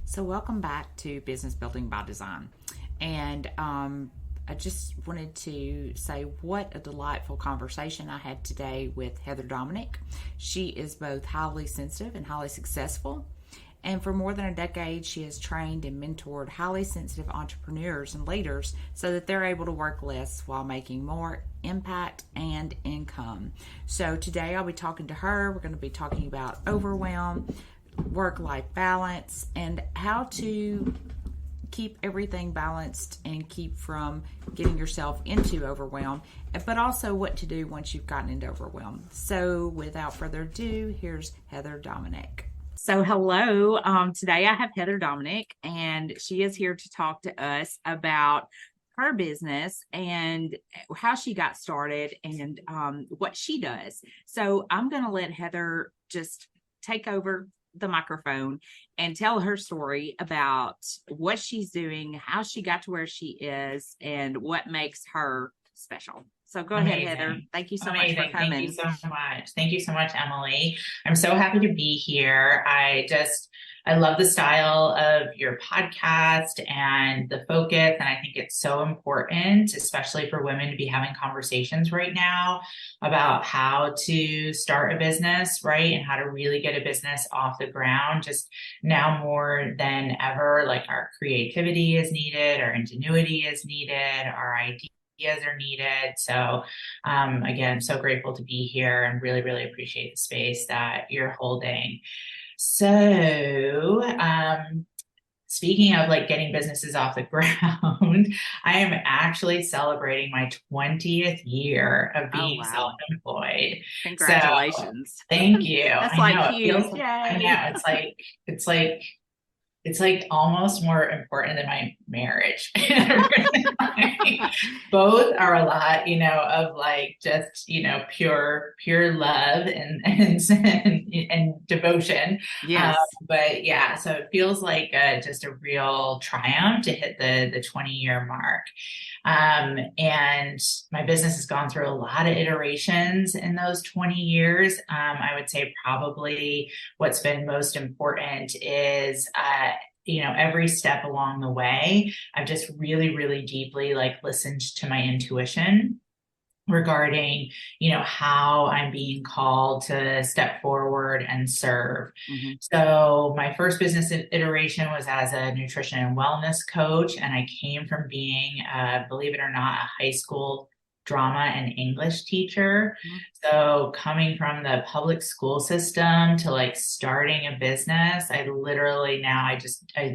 So, welcome back to Business Building by Design. And I just wanted to say what a delightful conversation I had today with Heather Dominick. She is both highly sensitive and highly successful. And for more than a decade, she has trained and mentored highly sensitive entrepreneurs and leaders so that they're able to work less while making more impact and income. So today I'll be talking to her. We're going to be talking about overwhelm, work-life balance, and how to keep everything balanced and keep from getting yourself into overwhelm, but also what to do once you've gotten into overwhelm. So without further ado, here's Heather Dominick. So hello, today I have Heather Dominick, and she is here to talk to us about her business and how she got started and what she does. So I'm going to let Heather just take over the microphone and tell her story about what she's doing, how she got to where she is, and what makes her special. So go ahead, Heather. Thank you so much for coming. Thank you so much. Thank you so much, Emily. I'm so happy to be here. I love the style of your podcast and the focus. And I think it's so important, especially for women, to be having conversations right now about how to start a business, right? And how to really get a business off the ground. Just now more than ever, like our creativity is needed, our ingenuity is needed, our ideas are needed. So again, so grateful to be here and really, really appreciate the space that you're holding. So speaking of like getting businesses off the ground, I am actually celebrating my 20th year of being self-employed. Congratulations. So, thank you. That's I know, like huge. I know. It's like almost more important than my marriage. Both are a lot, of like just, pure love and devotion. Yes. But yeah, so it feels like just a real triumph to hit the 20-year mark. And my business has gone through a lot of iterations in those 20 years. I would say probably what's been most important is, every step along the way, I've just really, really deeply listened to my intuition regarding, how I'm being called to step forward and serve. Mm-hmm. So my first business iteration was as a nutrition and wellness coach. And I came from being, believe it or not, a high school drama and English teacher. Mm-hmm. So coming from the public school system to starting a business, I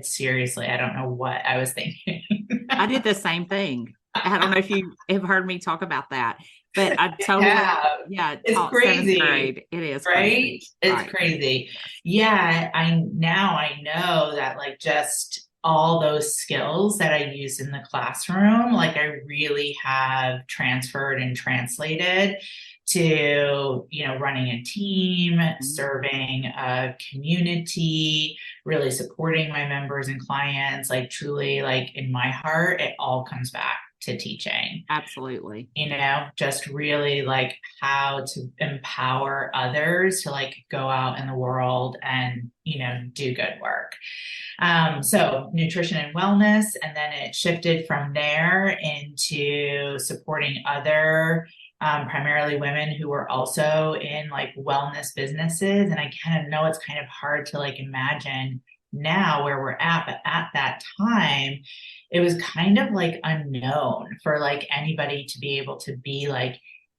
seriously, I don't know what I was thinking. I did the same thing. I don't know if you have heard me talk about that, but I totally, it's crazy. Grade. It is right. Crazy. It's crazy. Yeah. I know that just all those skills that I used in the classroom, I really have transferred and translated to, running a team, serving a community, really supporting my members and clients, truly in my heart, it all comes back to teaching. Absolutely. Just really how to empower others to go out in the world and, do good work. So nutrition and wellness, and then it shifted from there into supporting other primarily women who were also in wellness businesses. And I kind of know it's kind of hard to imagine now where we're at, but at that time, it was kind of unknown for anybody to be able to be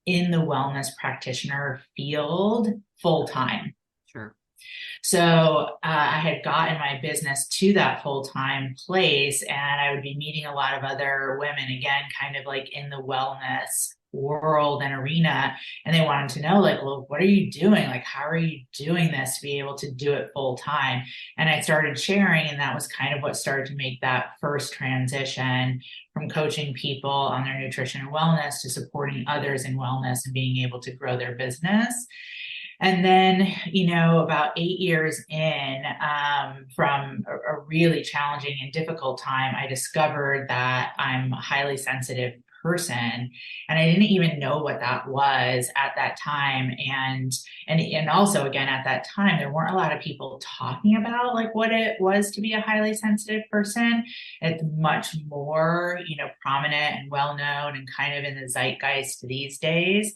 in the wellness practitioner field full time. Sure. So I had gotten my business to that full-time place, and I would be meeting a lot of other women, again, kind of in the wellness world and arena. And they wanted to know, well, what are you doing? How are you doing this to be able to do it full time? And I started sharing, and that was kind of what started to make that first transition from coaching people on their nutrition and wellness to supporting others in wellness and being able to grow their business. And then, about 8 years in, from a really challenging and difficult time, I discovered that I'm a highly sensitive person. And I didn't even know what that was at that time. And also again, at that time, there weren't a lot of people talking about like what it was to be a highly sensitive person. It's much more, prominent and well known and kind of in the zeitgeist these days.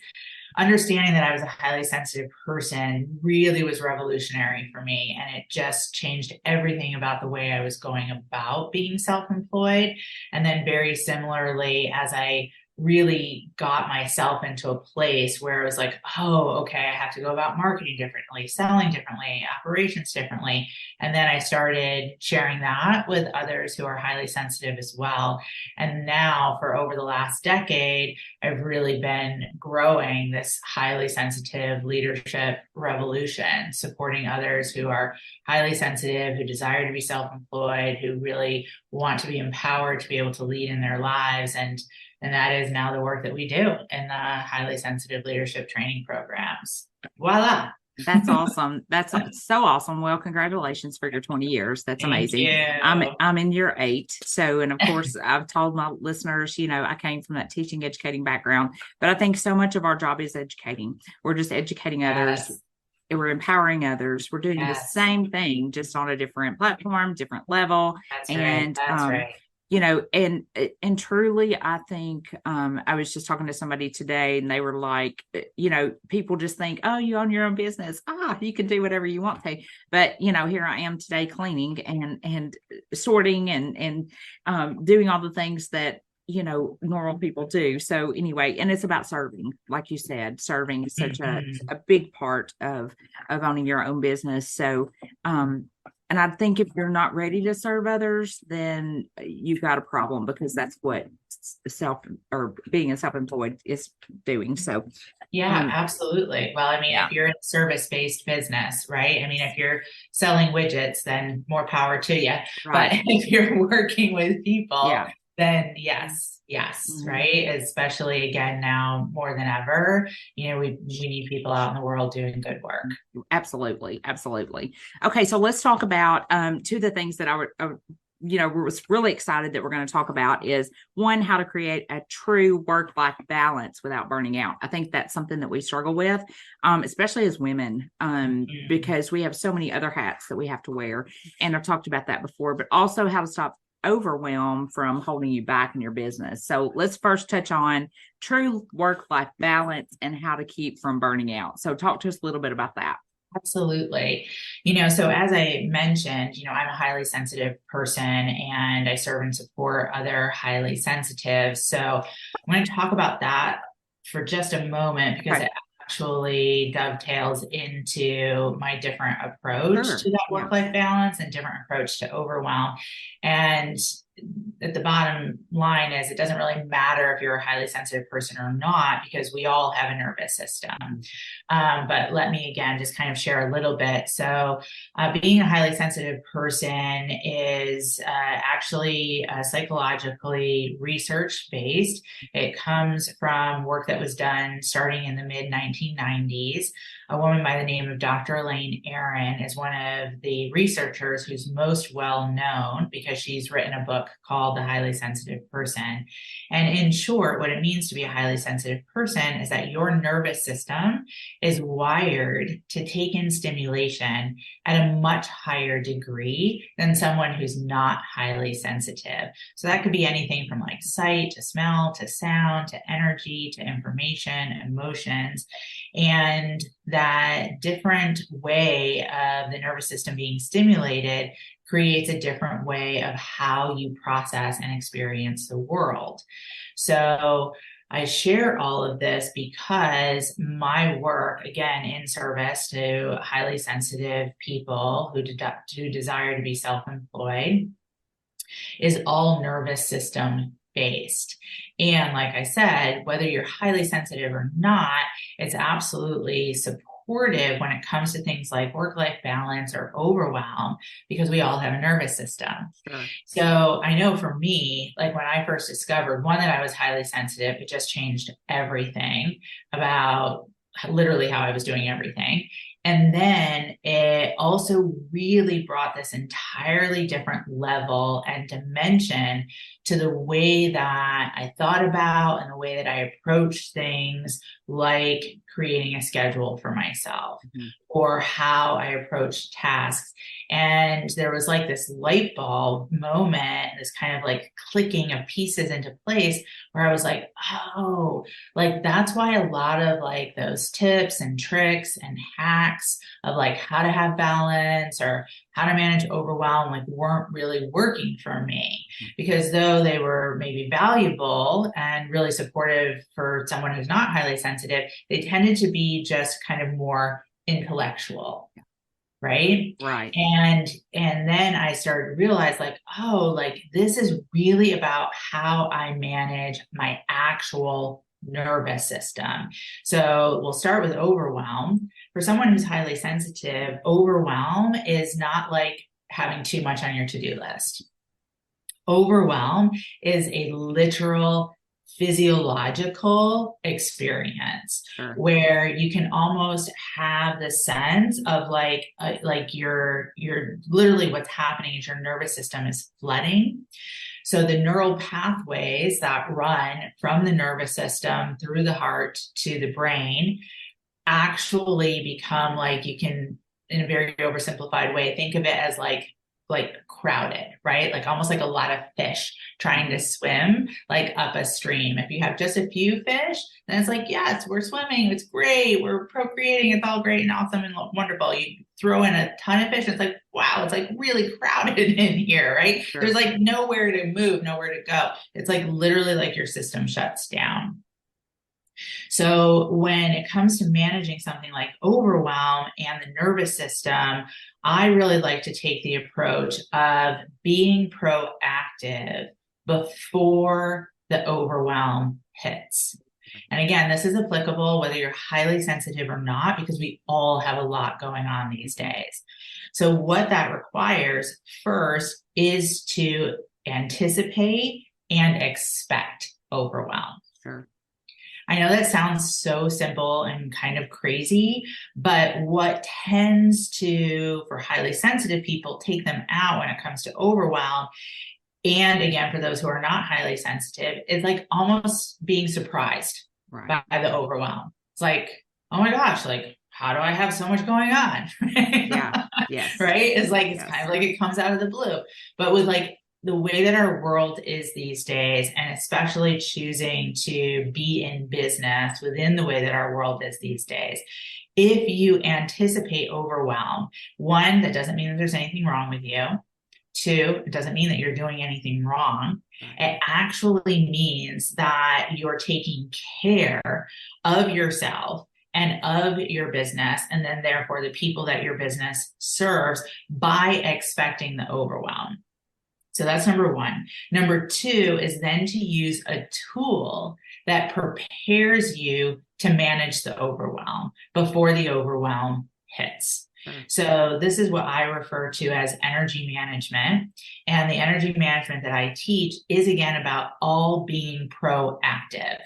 Understanding that I was a highly sensitive person really was revolutionary for me. And it just changed everything about the way I was going about being self-employed. And then very similarly, as I really got myself into a place where it was like, oh, okay, I have to go about marketing differently, selling differently, operations differently. And then I started sharing that with others who are highly sensitive as well. And now for over the last decade, I've really been growing this highly sensitive leadership revolution, supporting others who are highly sensitive, who desire to be self-employed, who really want to be empowered to be able to lead in their lives. And that is now the work that we do in the highly sensitive leadership training programs. Voila. That's awesome. That's so awesome. Well, congratulations for your 20 years. That's amazing. I'm in year 8. So, and of course, I've told my listeners, I came from that teaching, educating background, but I think so much of our job is educating. We're just educating others. We're empowering others. We're doing the same thing, just on a different platform, different level. That's right. And truly, I think, I was just talking to somebody today and they were like, people just think, oh, you own your own business. You can do whatever you want to. But, here I am today cleaning and sorting and doing all the things that, normal people do. So anyway, and it's about serving, like you said, serving is such a big part of owning your own business. So, and I think if you're not ready to serve others, then you've got a problem, because that's what being a self-employed is doing. So, yeah, absolutely. Well, I mean, if you're in a service-based business, right? I mean, if you're selling widgets, then more power to you. Right. But if you're working with people, then yes, right? Especially again now more than ever, we need people out in the world doing good work. Absolutely. Okay, so let's talk about 2 of the things that I was really excited that we're going to talk about is, one, how to create a true work-life balance without burning out. I think that's something that we struggle with, especially as women, because we have so many other hats that we have to wear. And I've talked about that before, but also how to stop overwhelm from holding you back in your business. So let's first touch on true work-life balance and how to keep from burning out. So talk to us a little bit about that. Absolutely. So as I mentioned, I'm a highly sensitive person and I serve and support other highly sensitive. So I'm going to talk about that for just a moment, because it actually dovetails into my different approach to that work-life balance and different approach to overwhelm. And at the bottom line is, it doesn't really matter if you're a highly sensitive person or not, because we all have a nervous system. But let me again just kind of share a little bit. So being a highly sensitive person is actually psychologically research-based. It comes from work that was done starting in the mid-1990s. A woman by the name of Dr. Elaine Aron is one of the researchers who's most well known, because she's written a book called The Highly Sensitive Person. And in short, what it means to be a highly sensitive person is that your nervous system is wired to take in stimulation at a much higher degree than someone who's not highly sensitive. So that could be anything from like sight to smell to sound to energy to information, emotions. And that different way of the nervous system being stimulated creates a different way of how you process and experience the world. So I share all of this because my work, again, in service to highly sensitive people who desire to be self-employed, is all nervous system based. And like I said, whether you're highly sensitive or not, it's absolutely supportive when it comes to things like work-life balance or overwhelm, because we all have a nervous system. Sure. So I know for me, like when I first discovered, one, that I was highly sensitive, it just changed everything about literally how I was doing everything. And then it also really brought this entirely different level and dimension to the way that I thought about and the way that I approached things, like creating a schedule for myself or how I approached tasks. And there was like this light bulb moment, this kind of like clicking of pieces into place where I was like, oh, like that's why a lot of like those tips and tricks and hacks of like how to have balance or how to manage overwhelm like weren't really working for me, because though they were maybe valuable and really supportive for someone who's not highly sensitive, they tended to be just kind of more intellectual. Right. Right. And then I started to realize like, oh, like this is really about how I manage my actual nervous system. So we'll start with overwhelm. For someone who's highly sensitive, overwhelm is not like having too much on your to-do list. Overwhelm is a literal physiological experience where you can almost have the sense of like you're literally what's happening is your nervous system is flooding. So the neural pathways that run from the nervous system through the heart to the brain actually become like, you can, in a very oversimplified way, think of it as like crowded, right? Like almost like a lot of fish trying to swim like up a stream. If you have just a few fish, then it's like, yes, we're swimming. It's great. We're procreating. It's all great and awesome and wonderful. You throw in a ton of fish. It's like, wow, it's like really crowded in here, right? Sure. There's like nowhere to move, nowhere to go. It's like literally like your system shuts down. So when it comes to managing something like overwhelm and the nervous system, I really like to take the approach of being proactive before the overwhelm hits. And again, this is applicable whether you're highly sensitive or not, because we all have a lot going on these days. So what that requires first is to anticipate and expect overwhelm. Sure. I know that sounds so simple and kind of crazy, but what tends to, for highly sensitive people, take them out when it comes to overwhelm, and again, for those who are not highly sensitive, is like almost being surprised by the overwhelm. It's like, oh my gosh, like, how do I have so much going on? Yeah. Yes. Right? It's like, it's kind of like it comes out of the blue. But with like the way that our world is these days, and especially choosing to be in business within the way that our world is these days, if you anticipate overwhelm, one, that doesn't mean that there's anything wrong with you. Two, it doesn't mean that you're doing anything wrong. It actually means that you're taking care of yourself and of your business, and then therefore the people that your business serves, by expecting the overwhelm. So that's number one. Number two is then to use a tool that prepares you to manage the overwhelm before the overwhelm hits. So this is what I refer to as energy management. And the energy management that I teach is, again, about all being proactive.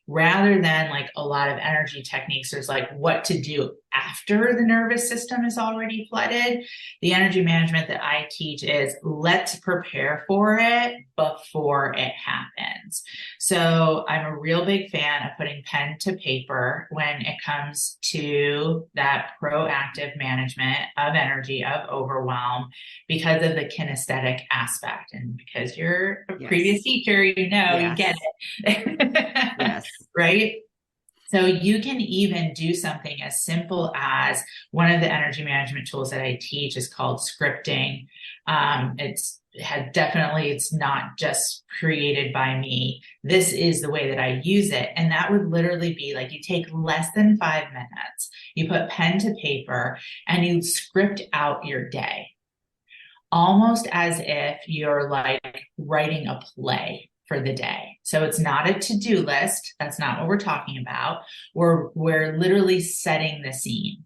Rather than like a lot of energy techniques, there's like what to do after the nervous system is already flooded. The energy management that I teach is let's prepare for it before it happens. So I'm a real big fan of putting pen to paper when it comes to that proactive management of energy, of overwhelm, because of the kinesthetic aspect. And because you're a previous teacher, you know, you get it. Yes. Right? So you can even do something as simple as, one of the energy management tools that I teach is called scripting. It's not just created by me. This is the way that I use it. And that would literally be like, you take less than 5 minutes, you put pen to paper, and you script out your day, almost as if you're like writing a play for the day. So it's not a to-do list. That's not what we're talking about. We're literally setting the scene.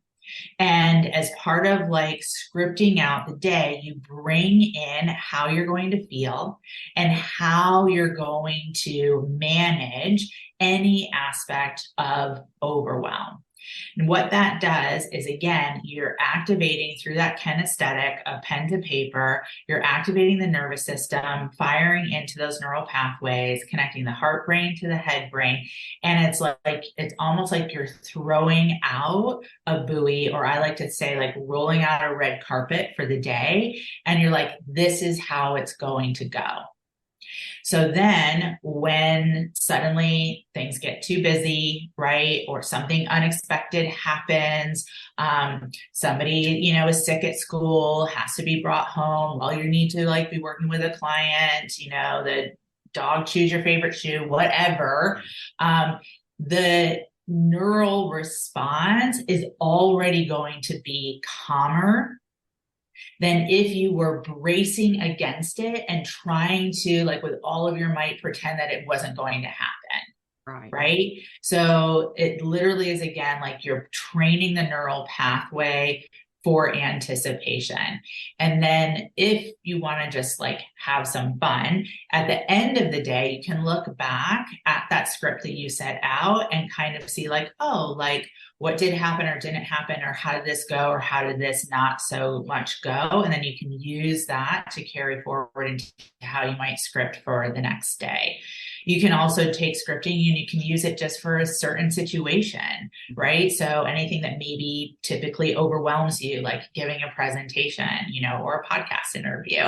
And as part of like scripting out the day, you bring in how you're going to feel and how you're going to manage any aspect of overwhelm. And what that does is, again, you're activating through that kinesthetic of pen to paper, you're activating the nervous system, firing into those neural pathways, connecting the heart brain to the head brain. And it's like, it's almost like you're throwing out a buoy, or I like to say, like rolling out a red carpet for the day. And you're like, this is how it's going to go. So then when suddenly things get too busy, right? Or something unexpected happens, somebody, is sick at school, has to be brought home, well, you need to like be working with a client, the dog chews your favorite shoe, whatever. The neural response is already going to be calmer than if you were bracing against it and trying to, like, with all of your might, pretend that it wasn't going to happen. Right. So it literally is, again, like you're training the neural pathway for anticipation. And then if you want to just like have some fun at the end of the day, you can look back at that script that you set out and kind of see like, oh, like what did happen or didn't happen, or how did this go, or how did this not so much go? And then you can use that to carry forward into how you might script for the next day. You can also take scripting and you can use it just for a certain situation, right? So anything that maybe typically overwhelms you, like giving a presentation, or a podcast interview,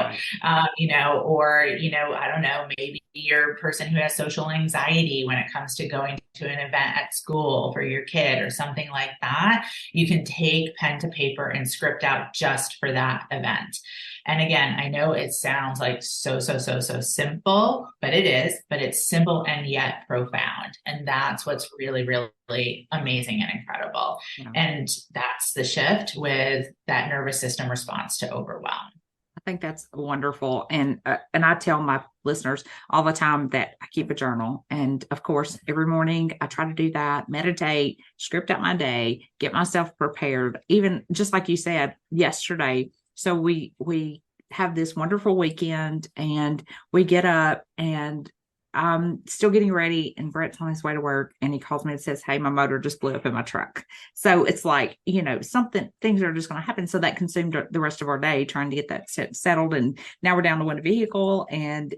or, I don't know, maybe you're a person who has social anxiety when it comes to going to an event at school for your kid or something like that. You can take pen to paper and script out just for that event. And again, I know it sounds like so simple, but it is, but it's simple and yet profound. And that's what's really, really amazing and incredible. Yeah. And that's the shift with that nervous system response to overwhelm. I think that's wonderful. And I tell my listeners all the time that I keep a journal. And of course, every morning I try to do that, meditate, script out my day, get myself prepared, even just like you said yesterday. So we have this wonderful weekend and we get up and I'm still getting ready and Brett's on his way to work and he calls me and says, hey, my motor just blew up in my truck. So it's like, things are just going to happen. So that consumed the rest of our day trying to get that settled. And now we're down to one vehicle and,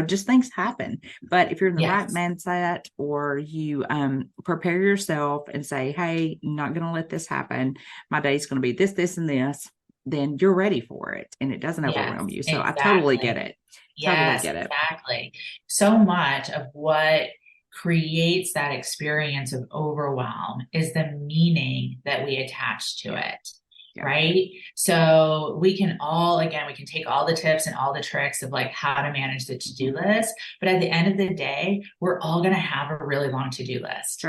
just things happen. But if you're in the right mindset, or you prepare yourself and say, hey, I'm not going to let this happen. My day's going to be this, this, and this. Then you're ready for it and it doesn't overwhelm you. So exactly. I totally get it. Yes, totally get it. Exactly. So much of what creates that experience of overwhelm is the meaning that we attach to it. Yeah. Right. So we can take all the tips and all the tricks of like how to manage the to-do list. But at the end of the day, we're all going to have a really long to-do list.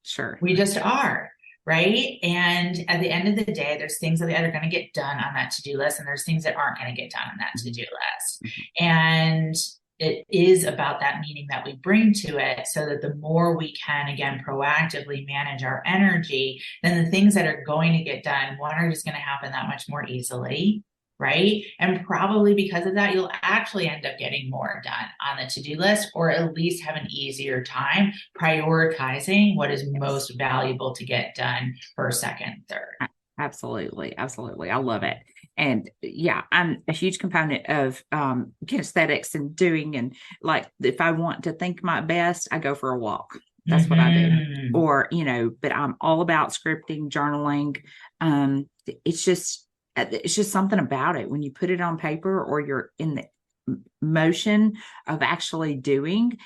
Sure. We just are. Right. And at the end of the day, there's things that are going to get done on that to-do list, and there's things that aren't going to get done on that to-do list. And it is about that meaning that we bring to it, so that the more we can, again, proactively manage our energy, then the things that are going to get done, one, are just going to happen that much more easily. Right. And probably because of that, you'll actually end up getting more done on the to-do list, or at least have an easier time prioritizing what is most valuable to get done first, second, third. Absolutely. I love it. And yeah, I'm a huge component of kinesthetics and doing, and like, if I want to think my best, I go for a walk. That's what I do. Or, but I'm all about scripting, journaling. It's just something about it when you put it on paper, or you're in the motion of actually doing,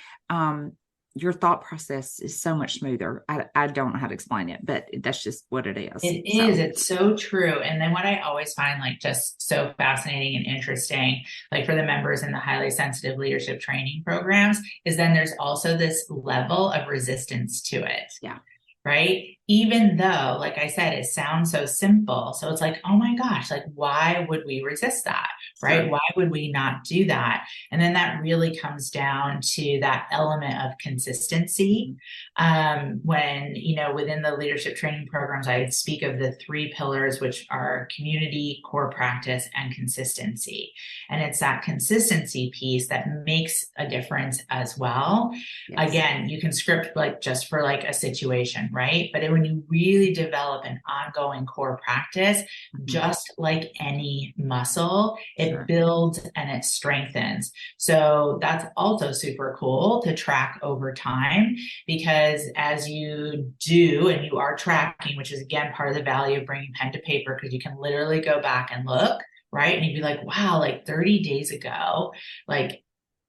your thought process is so much smoother. I don't know how to explain it, but that's just what it is. It is. It's so true. And then what I always find like just so fascinating and interesting, like for the members in the highly sensitive leadership training programs, is then there's also this level of resistance to it. Yeah. Right. Even though, like I said, it sounds so simple. So it's like, oh my gosh, like, why would we resist that? Right. Sure. Why would we not do that? And then that really comes down to that element of consistency. When, within the leadership training programs, I speak of the 3 pillars, which are community, core practice, and consistency. And it's that consistency piece that makes a difference as well. Yes. Again, you can script like just for like a situation, right? But it when you really develop an ongoing core practice, Mhm. just like any muscle, it Sure. builds and it strengthens. So that's also super cool to track over time, because as you do and you are tracking, which is again part of the value of bringing pen to paper, because you can literally go back and look, right? And you'd be like, wow, like 30 days ago, like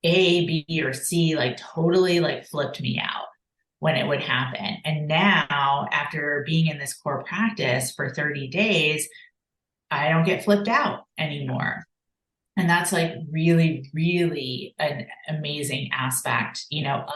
A, B, or C, like totally like flipped me out when it would happen. And now, after being in this core practice for 30 days, I don't get flipped out anymore. And that's like really, really an amazing aspect,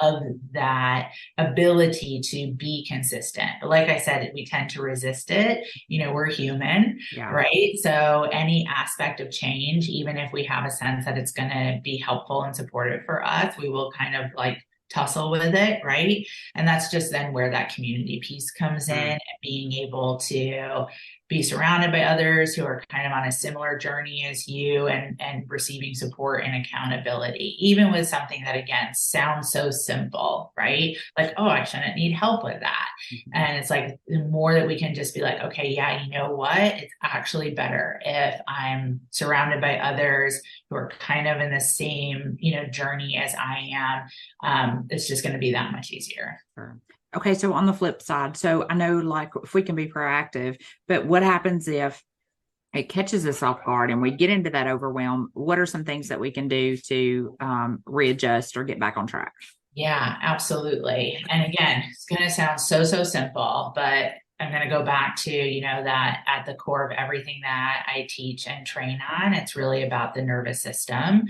of that ability to be consistent. But like I said, we tend to resist it. We're human, Yeah. right? So any aspect of change, even if we have a sense that it's going to be helpful and supportive for us, we will kind of like tussle with it, right? And that's just then where that community piece comes in, Sure. and being able to be surrounded by others who are kind of on a similar journey as you, and receiving support and accountability, even with something that again sounds so simple, right? Like, oh, I shouldn't need help with that. Mhm. And it's like the more that we can just be like, okay, yeah, you know what? It's actually better if I'm surrounded by others who are kind of in the same, journey as I am. It's just going to be that much easier. Sure. Okay, so on the flip side, so I know like if we can be proactive, but what happens if it catches us off guard and we get into that overwhelm? What are some things that we can do to readjust or get back on track? Yeah, absolutely. And again, it's going to sound so, so simple, but I'm going to go back to, that at the core of everything that I teach and train on, it's really about the nervous system.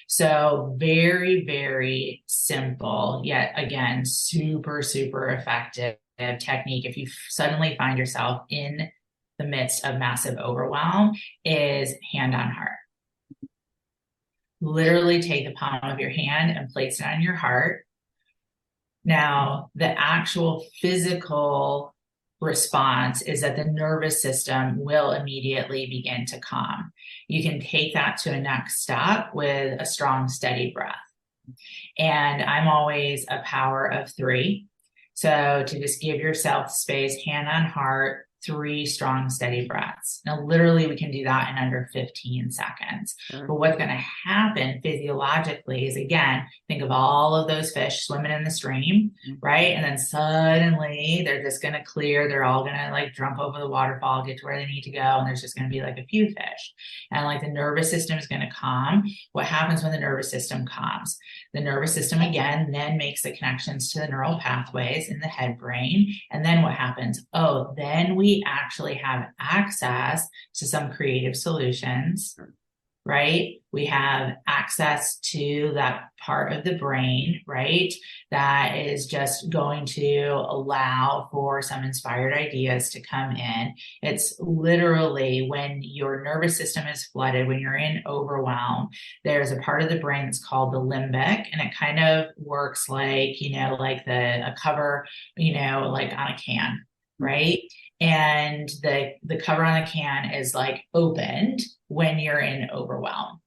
So very, very simple, yet again, super, super effective technique. If you suddenly find yourself in the midst of massive overwhelm, is hand on heart. Literally take the palm of your hand and place it on your heart. Now, the actual physical response is that the nervous system will immediately begin to calm. You can take that to a next step with a strong, steady breath. And I'm always a power of 3. So to just give yourself space, hand on heart, 3 strong, steady breaths. Now, literally, we can do that in under 15 seconds. Sure. But what's going to happen physiologically is, again, think of all of those fish swimming in the stream, right? And then suddenly they're just going to clear. They're all going to like jump over the waterfall, get to where they need to go. And there's just going to be like a few fish. And like the nervous system is going to calm. What happens when the nervous system calms? The nervous system again then makes the connections to the neural pathways in the head brain. And then what happens? Oh, then we actually have access to some creative solutions, right? We have access to that part of the brain, right? That is just going to allow for some inspired ideas to come in. It's literally when your nervous system is flooded, when you're in overwhelm, there's a part of the brain that's called the limbic, and it kind of works like, like a cover, like on a can, right? And the cover on the can is like opened when you're in overwhelm.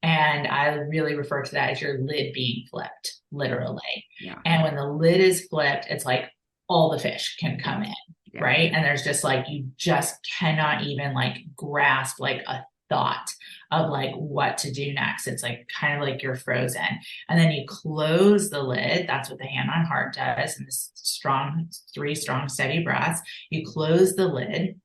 And I really refer to that as your lid being flipped, literally. Yeah. And when the lid is flipped, it's like all the fish can come in, Yeah. right? And there's just like, you just cannot even like grasp like a thought of like what to do next. It's like kind of like you're frozen. And then you close the lid. That's what the hand on heart does. And this strong, 3 strong, steady breaths. You close the lid.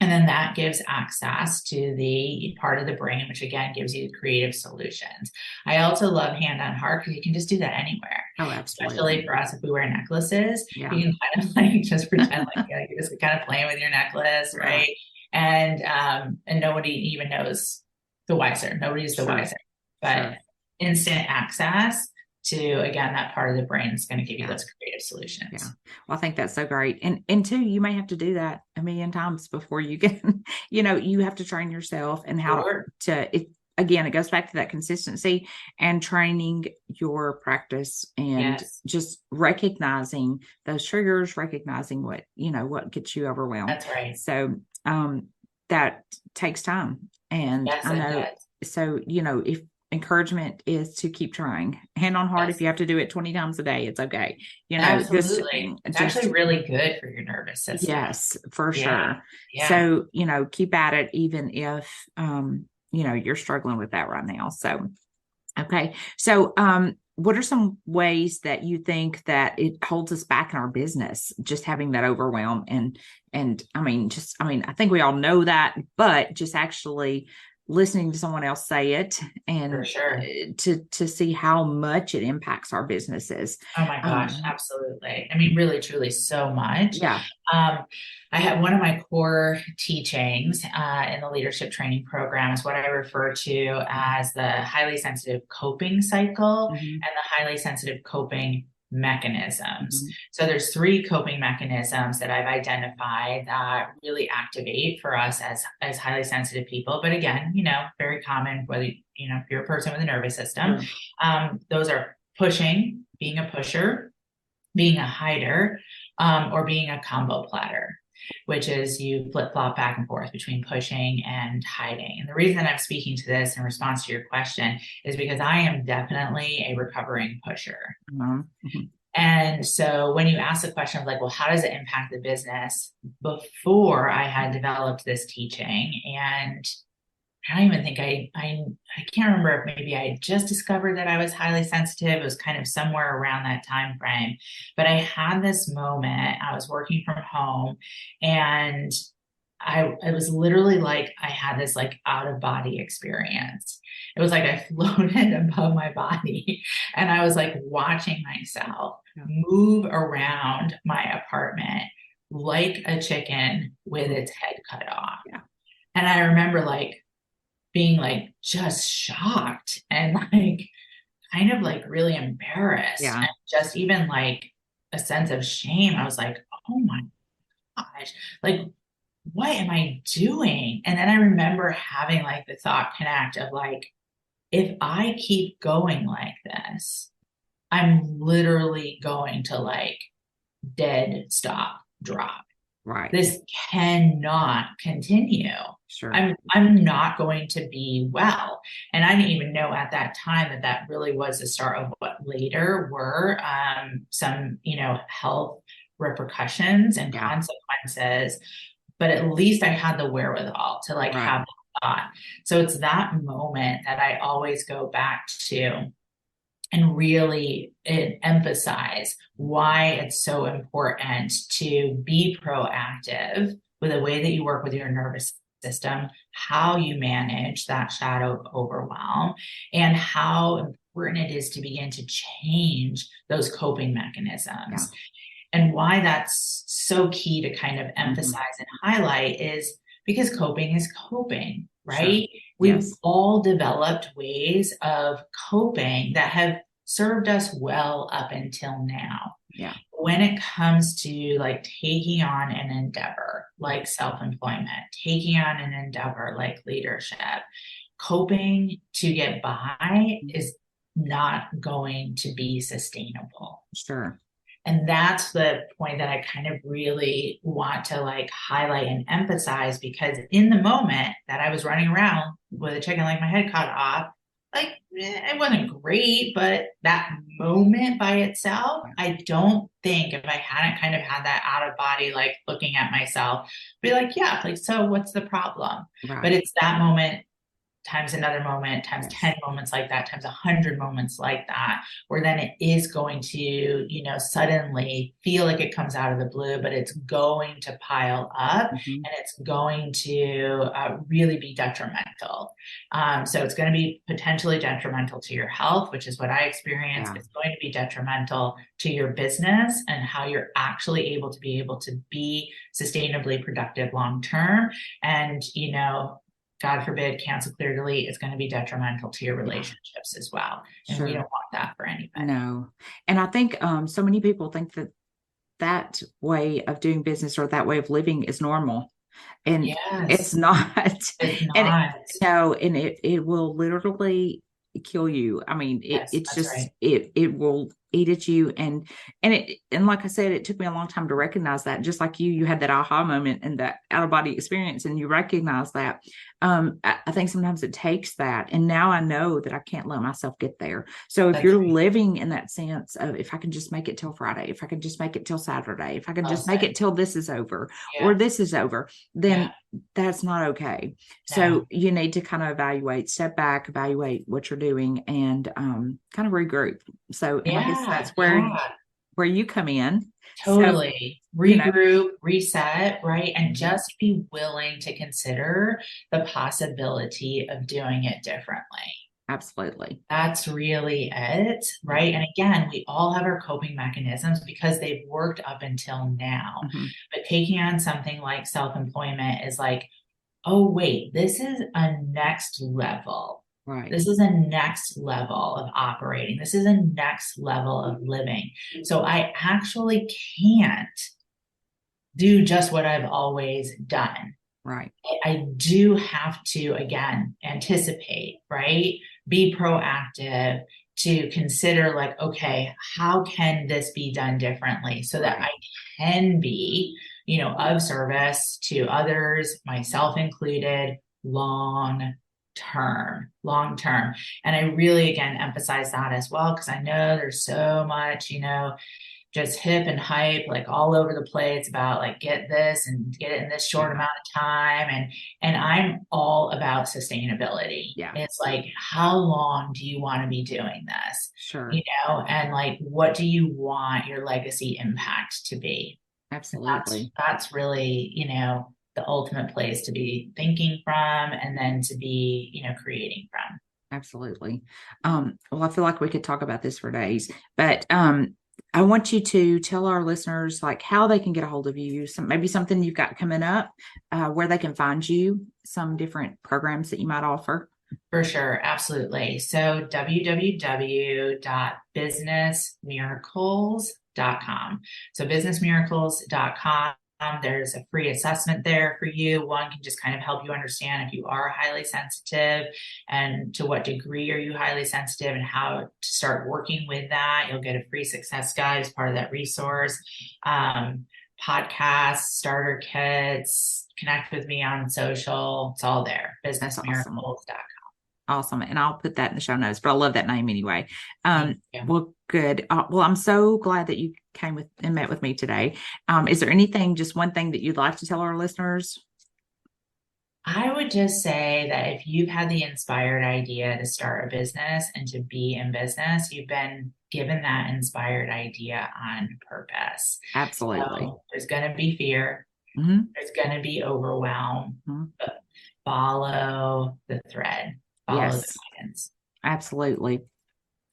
And then that gives access to the part of the brain, which again gives you creative solutions. I also love hand on heart because you can just do that anywhere. Oh, absolutely. Especially for us, if we wear necklaces, Yeah. you can kind of like just pretend like you're just kind of playing with your necklace, right? And nobody even knows the wiser. Nobody's the wiser. But instant access to, again, that part of the brain is going to give you those creative solutions. Yeah. Well, I think that's so great. And two, you may have to do that a million times before you can, you have to train yourself and how to, again, it goes back to that consistency and training your practice and just recognizing those triggers, recognizing what gets you overwhelmed. That's right. So, that takes time. And I know, so, encouragement is to keep trying. Hand on heart, if Yes, you have to do it 20 times a day, it's okay. absolutely. It's Just actually really good for your nervous system. yes, for Yeah. sure. Yeah. So, keep at it even if you're struggling with that right now. So, okay. So, what are some ways that you think that it holds us back in our business, just having that overwhelm and I think we all know that, but just actually listening to someone else say it For and sure. to see how much it impacts our businesses. Oh my gosh, Um, absolutely. I mean, really, truly, so much. yeah. Um, I have one of my core teachings in the leadership training program is what I refer to as the highly sensitive coping cycle Hmm. and the highly sensitive coping mechanisms. Hmm. So there's three coping mechanisms that I've identified that really activate for us as highly sensitive people. But again, very common whether if you're a person with a nervous system. Sure. Those are pushing, being a pusher, being a hider, or being a combo platter, which is you flip flop back and forth between pushing and hiding. And the reason I'm speaking to this in response to your question is because I am definitely a recovering pusher. Mhm. And so when you ask the question of like, well, how does it impact the business? Before I had developed this teaching, and I don't even think I can't remember if maybe I had just discovered that I was highly sensitive. It was kind of somewhere around that time frame. But I had this moment. I was working from home, and it was literally like I had this like out of body experience. It was like I floated above my body, and I was like watching myself Yeah. move around my apartment like a chicken with its head cut off. Yeah. And I remember like being like just shocked and like kind of like really embarrassed Yeah. and just even like a sense of shame. I was like, oh my gosh, like what am I doing? And then I remember having like the thought connect of like, if I keep going like this, I'm literally going to like dead stop drop. Right. This cannot continue. Sure. I'm not going to be well. And I didn't even know at that time that that really was the start of what later were some, health repercussions and Yeah. consequences. But at least I had the wherewithal to like Right. have that thought. So it's that moment that I always go back to and really emphasize why it's so important to be proactive with the way that you work with your nervous system, how you manage that shadow of overwhelm, and how important it is to begin to change those coping Yeah. mechanisms. And why that's so key to kind of Hmm. emphasize and highlight is because coping is coping, Sure. right? We've Yes. all developed ways of coping that have served us well up until now. Yeah. When it comes to like taking on an endeavor like self-employment, taking on an endeavor like leadership, coping to get by is not going to be sustainable. Sure. And that's the point that I kind of really want to like highlight and emphasize because in the moment that I was running around with a chicken like my head cut off, like it wasn't great, but that moment by itself, Yeah. I don't think if I hadn't kind of had that out of body, like looking at myself, be like, yeah, like, so what's the problem? But Right. it's that moment times another moment, times Yes. 10 moments like that, times 100 moments like that, where then it is going to, suddenly feel like it comes out of the blue, but it's going to pile up Hmm. and it's going to really be detrimental. So it's going to be potentially detrimental to your health, which is what I experienced. Yeah. It's going to be detrimental to your business and how you're actually able to be sustainably productive long term. And, God forbid, cancel, clear, delete is going to be detrimental to your Yeah. relationships as well. And we don't Sure. want that for anybody. No. And I think so many people think that that way of doing business or that way of living is normal. And it's Yes, not. it's And not. no, and it will literally kill you. I mean, Yes, it's that's just right. it will eat at you. And like I said, it took me a long time to recognize that. Just like you had that aha moment and that out of body experience, and you recognize that. I think sometimes it takes that. And now I know that I can't let myself get there. So if That's you're right. living in that sense of, if I can just make it till Friday, if I can just make it till Saturday, if I can Well just make said. it till this is over or Yeah. this is over, Yeah. then that's not okay. No. So you need to kind of evaluate, step back, evaluate what you're doing, and kind of regroup. So, and I guess Yeah. that's Yeah. where you come in. So, Totally. you know, Regroup, reset, right? And mhm, just be willing to consider the possibility of doing it differently. absolutely. That's really it, Yeah. right? And again, we all have our coping mechanisms because they've worked up until now. Hmm. But taking on something like self-employment is like, oh, wait, this is a next level. Right. This is a next level of operating. This is a next level of living. So I actually can't do just what I've always done. Right. I do have to, again, anticipate, right? Be proactive to consider, like, okay, how can this be done differently so that Right. I can be, of service to others, myself included, long term. And I really, again, emphasize that as well, because I know there's so much, just hip and hype, like all over the place about like, get this and get it in this short Yeah. amount of time. And I'm all about sustainability. Yeah. It's like, how long do you want to be doing this? Sure. And like, what do you want your legacy impact to be? And Absolutely. that's really, the ultimate place to be thinking from, and then to be, creating from. Absolutely. Well, I feel like we could talk about this for days, but I want you to tell our listeners like how they can get a hold of you, maybe something you've got coming up, where they can find you, some different programs that you might offer. For sure, absolutely. So www.businessmiracles.com. So businessmiracles.com. There's a free assessment there for you. One can just kind of help you understand if you are highly sensitive and to what degree are you highly sensitive and how to start working with that. You'll get a free success guide as part of that resource. Podcasts, starter kits, connect with me on social. It's all there. That's awesome. Businessmiracles.com. Awesome. And I'll put that in the show notes, but I love that name anyway. Thank you. Well, good. Well, I'm so glad that you came with and met with me today. Is there anything, just one thing that you'd like to tell our listeners? I would just say that if you've had the inspired idea to start a business and to be in business, you've been given that inspired idea on purpose. Absolutely. So there's going to be fear. Mm-hmm. There's going to be overwhelm. Mm-hmm. But follow the thread. Follow the Yes, guidance. absolutely.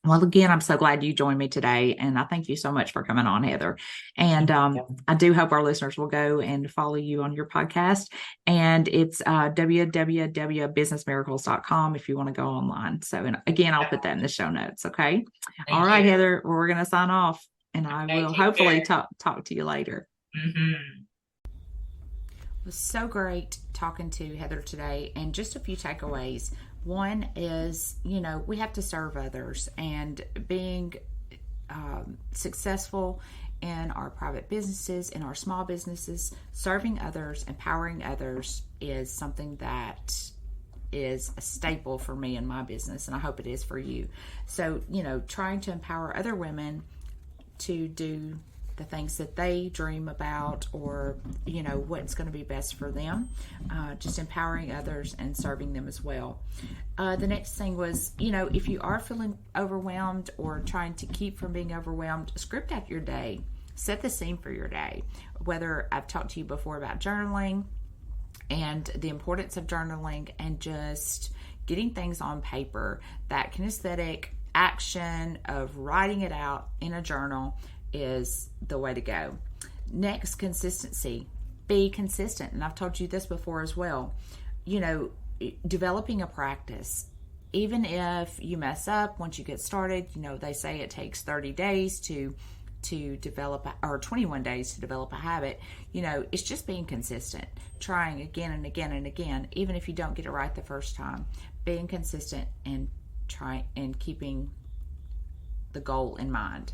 Well, again, I'm so glad you joined me today, and I thank you so much for coming on, Heather. And I do hope our listeners will go and follow you on your podcast. And it's www.businessmiracles.com if you want to go online. So, and again, I'll put that in the show notes. Okay. All right, Heather. Well, we're going to sign off, and I will hopefully talk to you later. Mm-hmm. It was so great talking to Heather today, and just a few takeaways. One is, we have to serve others, and being successful in our private businesses, in our small businesses, serving others, empowering others is something that is a staple for me in my business, and I hope it is for you. So, trying to empower other women to do the things that they dream about, or what's going to be best for them, just empowering others and serving them as well. The next thing was, if you are feeling overwhelmed or trying to keep from being overwhelmed, script out your day, set the scene for your day. Whether I've talked to you before about journaling and the importance of journaling and just getting things on paper, that kinesthetic action of writing it out in a journal is the way to go. Next, consistency. Be consistent. And I've told you this before as well. Developing a practice. Even if you mess up once you get started, they say it takes 30 days to develop, or 21 days to develop a habit. It's just being consistent, trying again and again and again, even if you don't get it right the first time. Being consistent and keeping the goal in mind.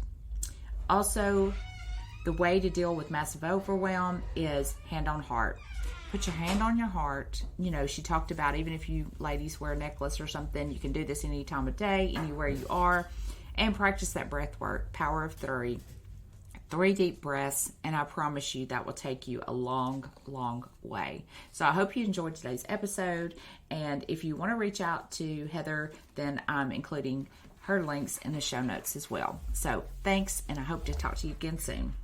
Also, the way to deal with massive overwhelm is hand on heart. put your hand on your heart. You know, she talked about even if you ladies wear a necklace or something, you can do this any time of day, anywhere you are, and practice that breath work, power of 3. 3 deep breaths, and I promise you that will take you a long, long way. So I hope you enjoyed today's episode, and if you want to reach out to Heather, then I'm including her links in the show notes as well. So thanks, and I hope to talk to you again soon.